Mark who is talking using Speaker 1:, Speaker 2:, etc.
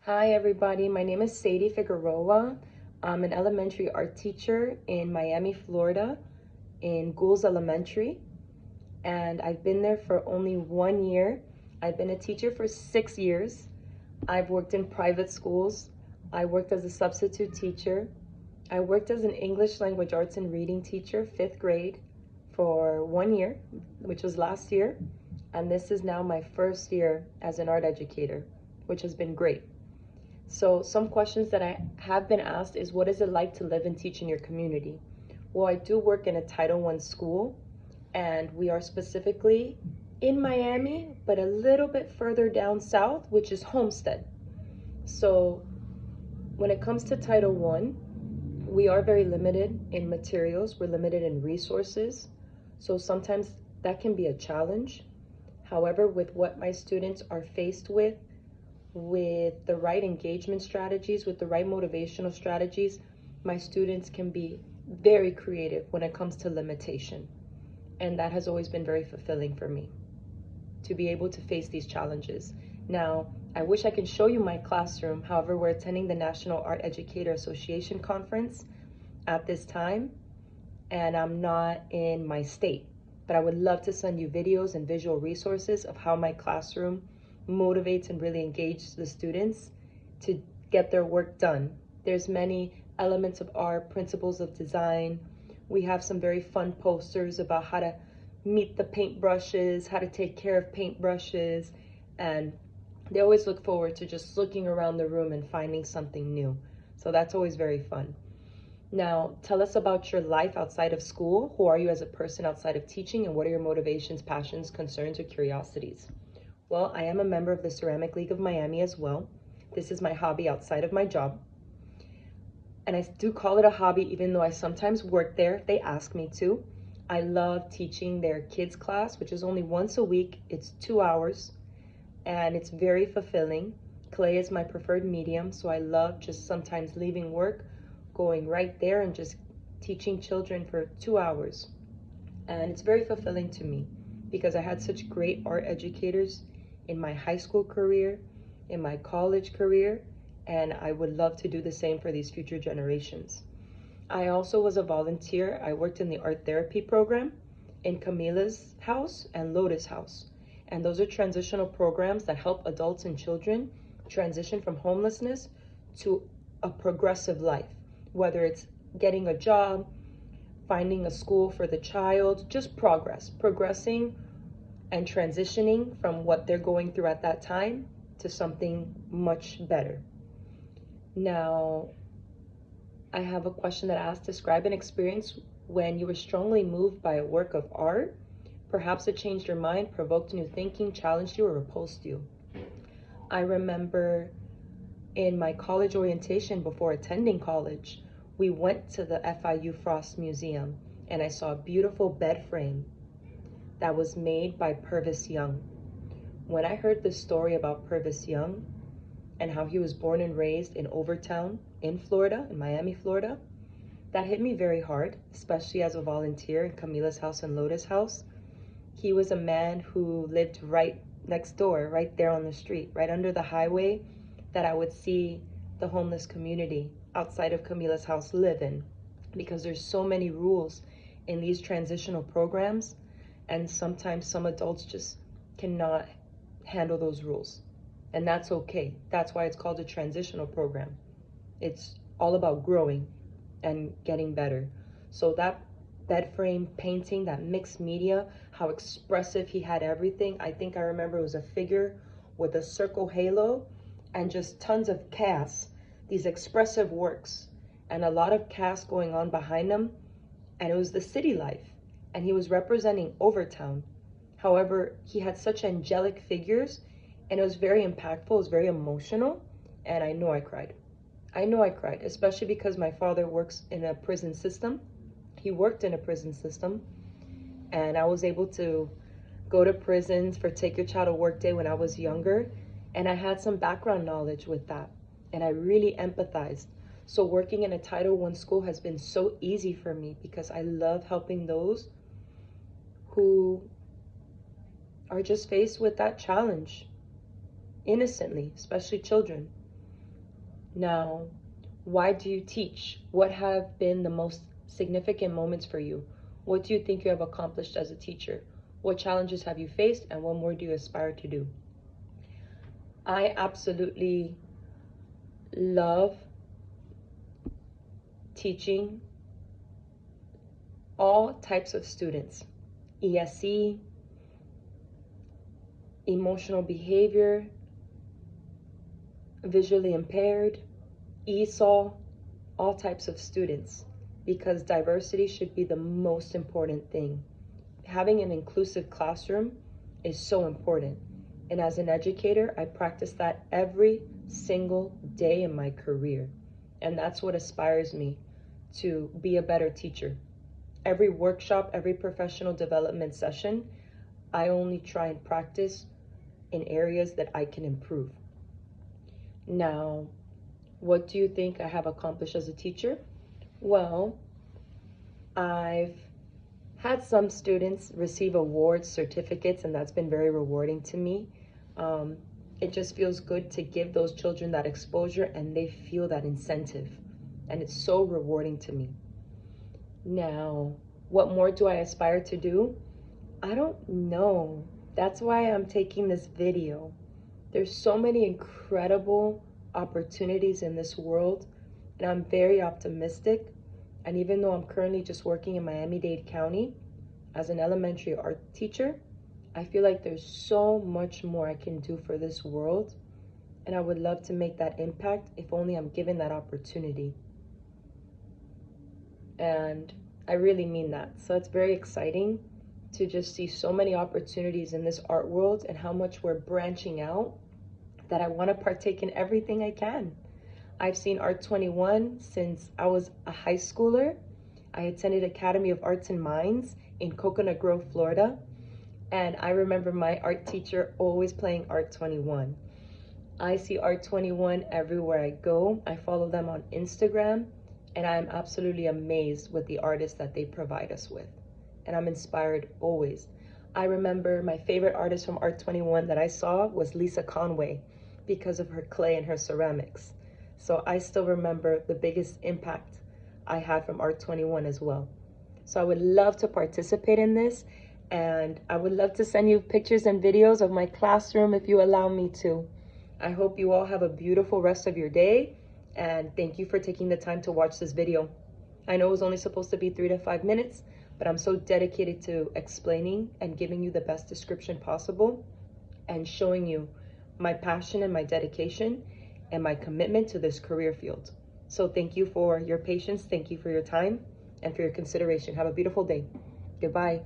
Speaker 1: Hi everybody, my name is Sadie Figueroa. I'm an elementary art teacher in Miami, Florida, in Goulds Elementary, and I've been there for only 1 year. I've been a teacher for 6 years. I've worked in private schools. I worked as a substitute teacher. I worked as an English language arts and reading teacher, 5th grade, for 1 year, which was last year. And this is now my first year as an art educator, which has been great. So some questions that I have been asked is, what is it like to live and teach in your community? Well, I do work in a Title I school, and we are specifically in Miami, but a little bit further down south, which is Homestead. So when it comes to Title I, we are very limited in materials, we're limited in resources. So sometimes that can be a challenge. However, with what my students are faced with the right engagement strategies, with the right motivational strategies, my students can be very creative when it comes to limitation. And that has always been very fulfilling for me, to be able to face these challenges. Now, I wish I could show you my classroom. However, we're attending the National Art Educator Association conference at this time, and I'm not in my state. But I would love to send you videos and visual resources of how my classroom motivates and really engages the students to get their work done. There's many elements of art, principles of design. We have some very fun posters about how to meet the paintbrushes, how to take care of paintbrushes, and they always look forward to just looking around the room and finding something new. So that's always very fun. Now, tell us about your life outside of school. Who are you as a person outside of teaching, and what are your motivations, passions, concerns, or curiosities? Well, I am a member of the Ceramic League of Miami as well. This is my hobby outside of my job. And I do call it a hobby even though I sometimes work there if they ask me to. I love teaching their kids class, which is only once a week. It's 2 hours, and it's very fulfilling. Clay is my preferred medium, so I love just sometimes leaving work, going right there and just teaching children for 2 hours. And it's very fulfilling to me because I had such great art educators in my high school career, in my college career, and I would love to do the same for these future generations. I also was a volunteer. I worked in the art therapy program in Camila's house and Lotus house. And those are transitional programs that help adults and children transition from homelessness to a progressive life, whether it's getting a job, finding a school for the child, just progressing and transitioning from what they're going through at that time to something much better. Now, I have a question that asks, describe an experience when you were strongly moved by a work of art. Perhaps it changed your mind, provoked new thinking, challenged you, or repulsed you. I remember in my college orientation before attending college, we went to the FIU Frost Museum, and I saw a beautiful bed frame that was made by Purvis Young. When I heard the story about Purvis Young and how he was born and raised in Overtown in Florida, in Miami, Florida, that hit me very hard, especially as a volunteer in Camila's house and Lotus house. He was a man who lived right next door, right there on the street, right under the highway that I would see the homeless community outside of Camila's house live in, because there's so many rules in these transitional programs, and sometimes some adults just cannot handle those rules. And that's okay. That's why it's called a transitional program. It's all about growing and getting better. So that bed frame painting, that mixed media, how expressive he had everything. I think I remember it was a figure with a circle halo and just tons of casts, these expressive works, and a lot of casts going on behind him. And it was the city life, and he was representing Overtown. However, he had such angelic figures, and it was very impactful, it was very emotional, and I know I cried. I know I cried, especially because my father works in a prison system. He worked in a prison system, and I was able to go to prisons for Take Your Child to Work Day when I was younger, and I had some background knowledge with that, and I really empathized. So working in a Title I school has been so easy for me because I love helping those who are just faced with that challenge innocently, especially children. Now, why do you teach? What have been the most significant moments for you? What do you think you have accomplished as a teacher? What challenges have you faced, and what more do you aspire to do? I absolutely love teaching all types of students: ESE, emotional behavior, visually impaired, ESOL, all types of students, because diversity should be the most important thing. Having an inclusive classroom is so important. And as an educator, I practice that every single day in my career. And that's what inspires me to be a better teacher. Every workshop, every professional development session, I only try and practice in areas that I can improve. Now, what do you think I have accomplished as a teacher? Well, I've had some students receive awards, certificates, and that's been very rewarding to me. It just feels good to give those children that exposure and they feel that incentive. And it's so rewarding to me. Now, what more do I aspire to do? I don't know. That's why I'm taking this video. There's so many incredible opportunities in this world, and I'm very optimistic. And even though I'm currently just working in Miami-Dade County as an elementary art teacher, I feel like there's so much more I can do for this world, and I would love to make that impact if only I'm given that opportunity. And I really mean that. So it's very exciting to just see so many opportunities in this art world and how much we're branching out, that I want to partake in everything I can. I've seen Art21 since I was a high schooler. I attended Academy of Arts and Minds in Coconut Grove, Florida. And I remember my art teacher always playing Art21. I see Art21 everywhere I go. I follow them on Instagram, and I'm absolutely amazed with the artists that they provide us with. And I'm inspired always. I remember my favorite artist from Art21 that I saw was Lisa Conway, because of her clay and her ceramics. So I still remember the biggest impact I had from Art21 as well. So I would love to participate in this, and I would love to send you pictures and videos of my classroom if you allow me to. I hope you all have a beautiful rest of your day, and thank you for taking the time to watch this video. I know it was only supposed to be 3 to 5 minutes, but I'm so dedicated to explaining and giving you the best description possible and showing you my passion and my dedication and my commitment to this career field. So thank you for your patience, thank you for your time, and for your consideration. Have a beautiful day. Goodbye.